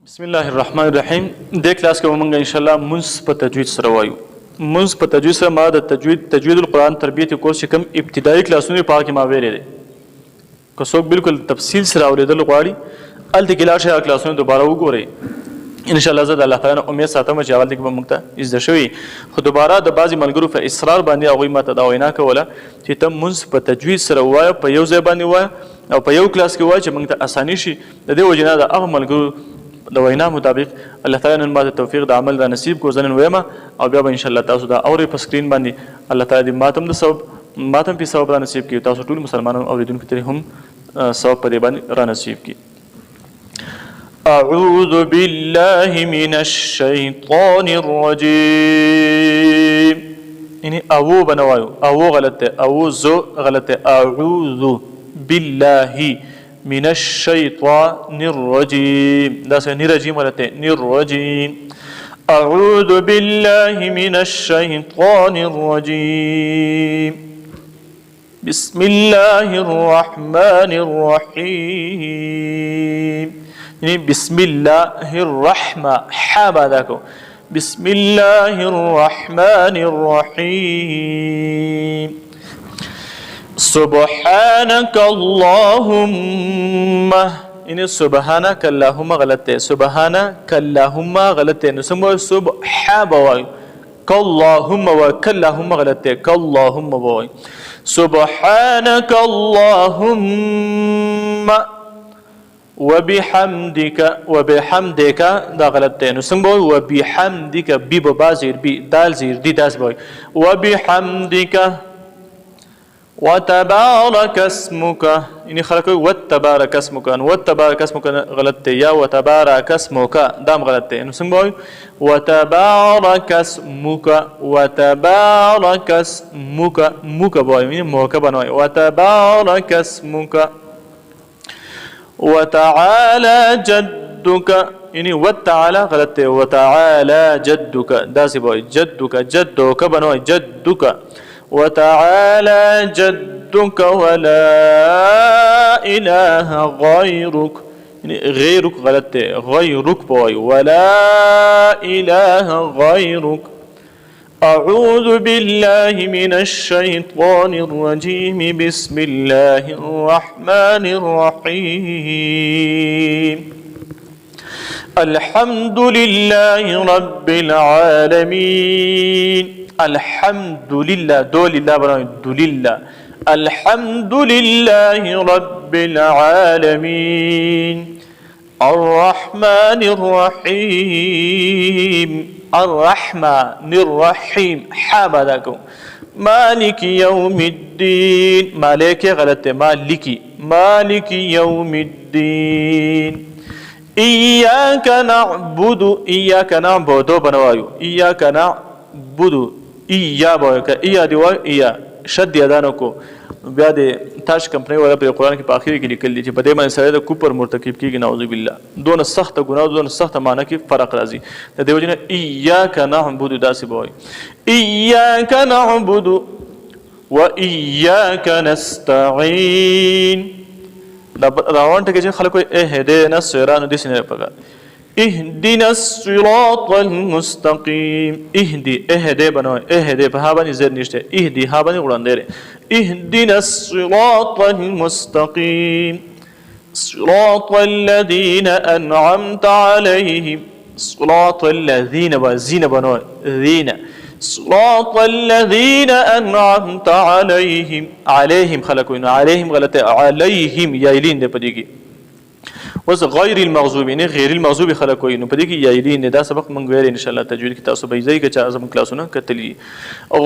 بسم الله الرحمن الرحیم دې کلاس کې موږ ان شاء الله منص په تجوید سره وایو. منص په تجوید سره ما د تجوید القرآن تربیت کورس کوم ابتدایي کلاسونه په کې ما ویلې دي. که څوک بالکل تفصیل سره اوریدل غواړي الته کې لاشه کلاسونه دوباره وګورئ. ان شاء الله زه د الله تعالی امید ساتم چې اول کې به موږ ته زده شوي خو دوباره د بعضی ملګرو په اصرار باندې هغوی ماته دا وینا کوله چې ته منص په تجوید سره ووایه په یو ځای باندې ووایه او په یو کلاس کې ووایه چې موږ ته اساني شي. د دې وجې نه د هغه ملګرو د وینا مطابق الله تعالی نن ماته توفیق د عمل را نصیب کو زنن ویما او بیا به ان شاء الله تاسو دا اوري په سکرین باندې الله تعالی دې ماتم په ثواب را نصیب کړي تاسو ټول مسلمانانو اوریدونکو ته هم ثواب په دې باندې را نصیب کړي. اعوذ بالله من الشیطان الرجیم یعنی او بنوایو او غلطه اعوذ غلطه اعوذ بالله من الشيطان الرجيم دا سني رجيم ولا تني الرجيم أعوذ بالله من الشيطان الرجيم بسم الله الرحمن الرحيم يعني بسم الله الرحمن حابدكم بسم الله الرحمن الرحيم سبحانك اللهم يعني سبحانك اللهم غلطه سبحانك اللهم غلطه نسمو سبحان بواي كاللهم وكاللهم غلطه كاللهم بواي سبحانك اللهم وبحمدك دا غلطه نسمو وبحمدك بي بازير بي دال زير دي داس بواي وبحمدك وتبارك اسمك يعني خلقوا وتبارك اسمك وتبارك اسمك غلط يا وتبارك اسمك دام غلط نسمع وتبارك اسمك وتبارك اسمك مك باي يعني موك بنوي وتبارك اسمك وتعالى جدك يعني وتعالى غلط وتعالى جدك داسي باي جدك جدك بنوي جدك وتعالى جدك ولا إله غيرك يعني غيرك غلط غيرك بوي ولا إله غيرك أعوذ بالله من الشيطان الرجيم بسم الله الرحمن الرحيم الحمد لله رب العالمين الحمد لله دول الله برامج لله الحمد لله رب العالمين الرحمن الرحيم الرحمن الرحيم حمدكم مالك يوم الدين مالك غلط مالك يوم الدين إياك نعبد بنوايو إياك نعبد ایا به که ایا دی وای ایا شد یادانو کو بیا د تاش کمپنی ولا په قرآن کې په اخر کې لیکل دي چې په دې باندې سره د کوپر مرتکب کیږي نعوذ بالله دون سخت ګناه دون سخت معنی کې فرق راځي د دې وجنه ایاک نعبد داسې بوي ایاک نعبد و ایاک نستعين دا راوند کې چې خلکو اهدنا الصراط دې سینه پګه اهدنا الصراط المستقيم اهدي بنوي اهدي په ها باندې زر نشته اهدي ها باندې وړاندې اهدنا الصراط المستقيم صراط الذين انعمت عليهم صراط الذين وزين بنوي ذين صراط الذين انعمت عليهم خلقوا عليهم غلطه عليهم يايلين دې پدې کې وز غیر المغضوب نه غیر المغضوب خلق وي نو په دې کې یایلین دا سبق مونږ ویل ان شاء الله تجوید کې تاسو به ځای کې چې اعظم کلاسونه کتلی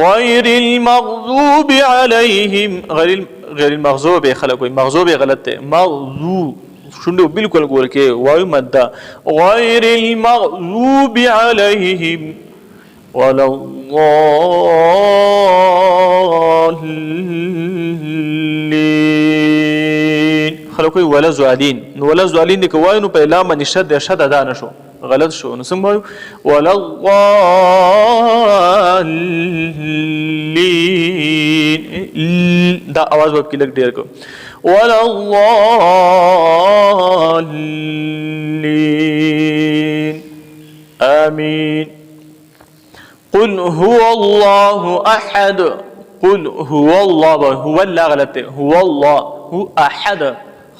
غیر المغضوب عليهم غیر المغضوب خلق وي مغضوب غلط ده مغضوب شنو بالکل ګور کې وایو مد غیر المغضوب عليهم ولا الضالين خلقوي ولا زوالين نو ولا زوالين دي کوای نو په لام نشد شد ادا نشو غلط شو. نو څنګه وایو ولا الضالين دا आवाज وب کې لګ ډیر کو ولا الضالين آمين. قل هو الله أحد قل هو الله هو الله غلط هو الله هو أحد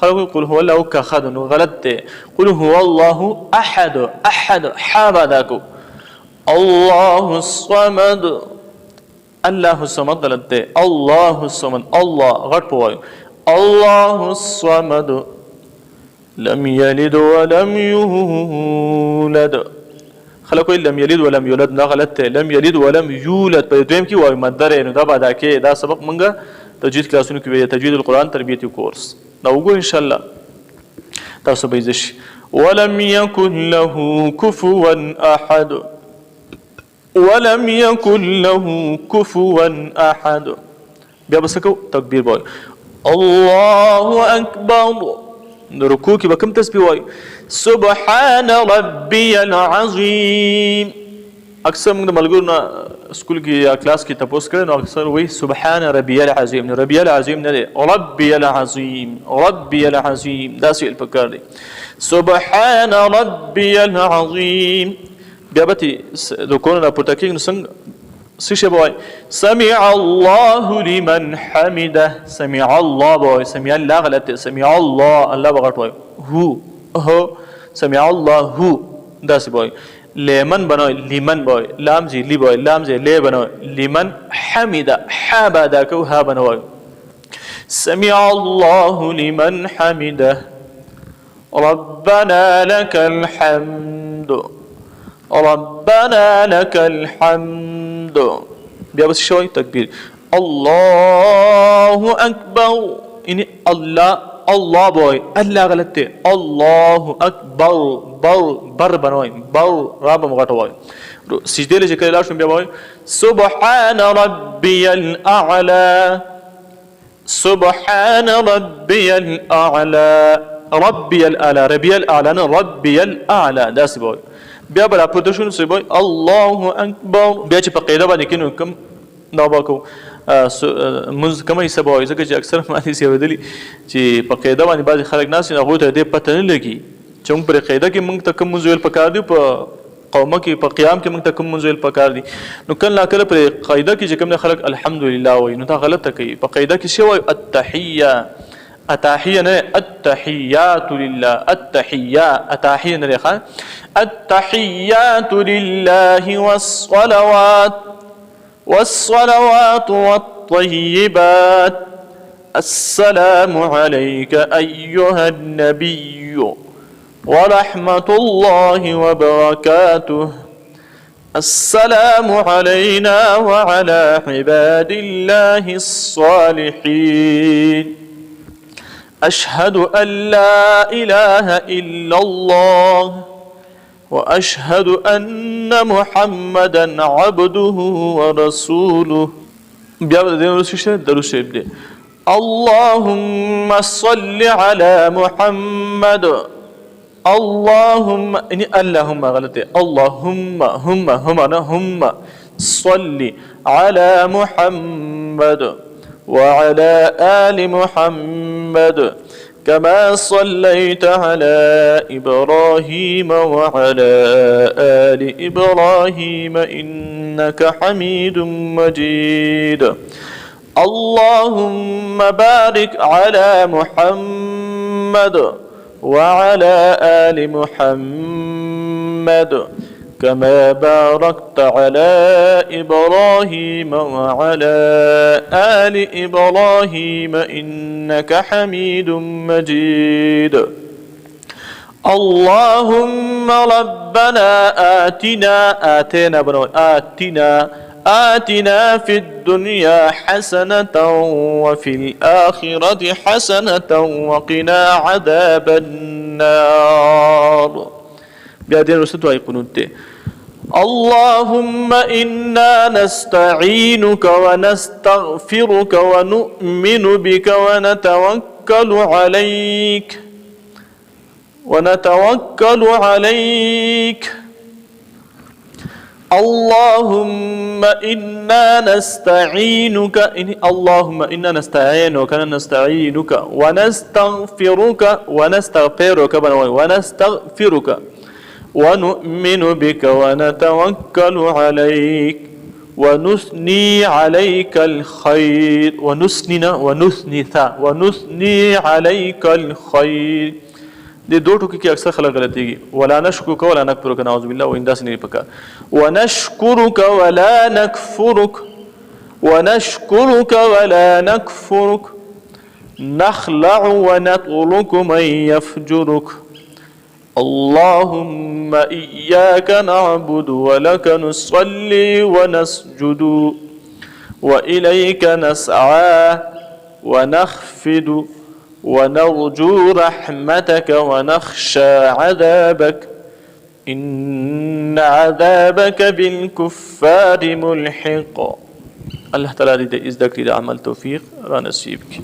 خلق قل هو الله كخد غلط قل هو الله أحد أحد حابداكو الله الصمد الله الصمد غلط الله الصمد الله غلط بوايو الله الصمد لم يلد ولم يولد خلق لم يلد ولم يولد نه غلط لم يلد ولم يولد په دویم کې وایي مدر نو دا بعد کې دا سبق مونږه تجوید کلاسونو کې وی تجوید القرآن تربیتی کورس دا وګور ان شاء الله تاسو به زشي ولم يكن له كفوا احد ولم يكن له كفوا احد. بیا بسکو تکبیر وای الله اکبر. رکوع کې به کوم تسبیح وای سبحان ربي العظیم. اکثر موږ د ملګرو نه سکول کې یا کلاس کې تاسو کړئ نو اکثر وای سبحان ربي العظیم. نو ربي العظیم نه دی ربي العظیم ربي العظیم دا سیل پکار دی سبحان ربي العظیم. بیا به د کوونه نه پورته کېږي نو څنګه څه شی به وای سمع الله لمن حمده سمع الله به وای سمع الله غلط سمع الله الله به غټ وای هو سمع الله هو داسې به وای لمن بنوي لمن بوي لام زي لي بوي لام زي لي بنوي لمن حمد حابدا كو ها بنوي سمع الله لمن حمده ربنا لك الحمد ربنا لك الحمد. بیا بس شوي تكبير الله اكبر اني الله الله بوي الله غلط الله اكبر بر بنوي بر رب مغټوي سجده لږه کړه لاشم بیا وای سبحان ربي الاعلى سبحان ربي الاعلى ربي الاعلى ربي الاعلى ربي الاعلى دا سی وای بیا بل په دښون سی وای الله اکبر. بیا چې په قاعده باندې کینو کوم نو باکو منځ کومه حساب وایي ځکه چې اکثر معنی سی ودلی چې په قاعده باندې بعض خلک ناس نه غوته دې پته نه لګي چې موږ پر قاعده کې موږ ته کوم منځول پکار دی په قومه کې په قیام کې موږ ته کوم منځول پکار دی نو کله کله پر قاعده کې چې کوم خلک الحمدلله وایي نو دا غلطه کوي. په قاعده کې شی وایي التحیه التحیه نه التحیات لله التحیه التحیه نه ښه التحیات لله والصلوات والصلوات والطيبات السلام عليك أيها النبي ورحمة الله وبركاته السلام علينا وعلى عباد الله الصالحين أشهد أن لا إله إلا الله وأشهد أن محمدا عبده ورسوله. بیا د دې ورسې درود شریف دی اللهم صل على محمد اللهم اني اللهم غلط اللهم هم صل على محمد وعلى آل محمد كما صليت على إبراهيم وعلى آل إبراهيم إنك حميد مجيد اللهم بارك على محمد وعلى آل محمد كما باركت على إبراهيم وعلى آل إبراهيم إنك حميد مجيد اللهم ربنا آتنا في الدنيا حسنة وفي الآخرة حسنة وقنا عذاب النار. بعدين رسلت قنوت اللهم إنا نستعينك ونستغفرك ونؤمن بك ونتوكل عليك ونتوكل عليك اللهم إنا نستعينك اللهم إنا نستعينك ونستغفرك ونؤمن بك ونتوكل عليك ونثني عليك الخير ونثني عليك الخير. دې دوه ټکو کې اکثر خلک غلطيږي. ولا نشکرک ولا نکفرک، نعوذ بالله، و انداس نه پکا. ونشکرک ولا نکفرک، ونشکرک ولا نکفرک، نخلع ونترك من يفجرك. اللهم إياك نعبد ولك نصلي ونسجد وإليك نسعى ونخفد ونرجو رحمتك ونخشى عذابك إن عذابك بالكفار ملحق. الله تعالى دې زده کړي د عمل توفیق را نصیب کړي.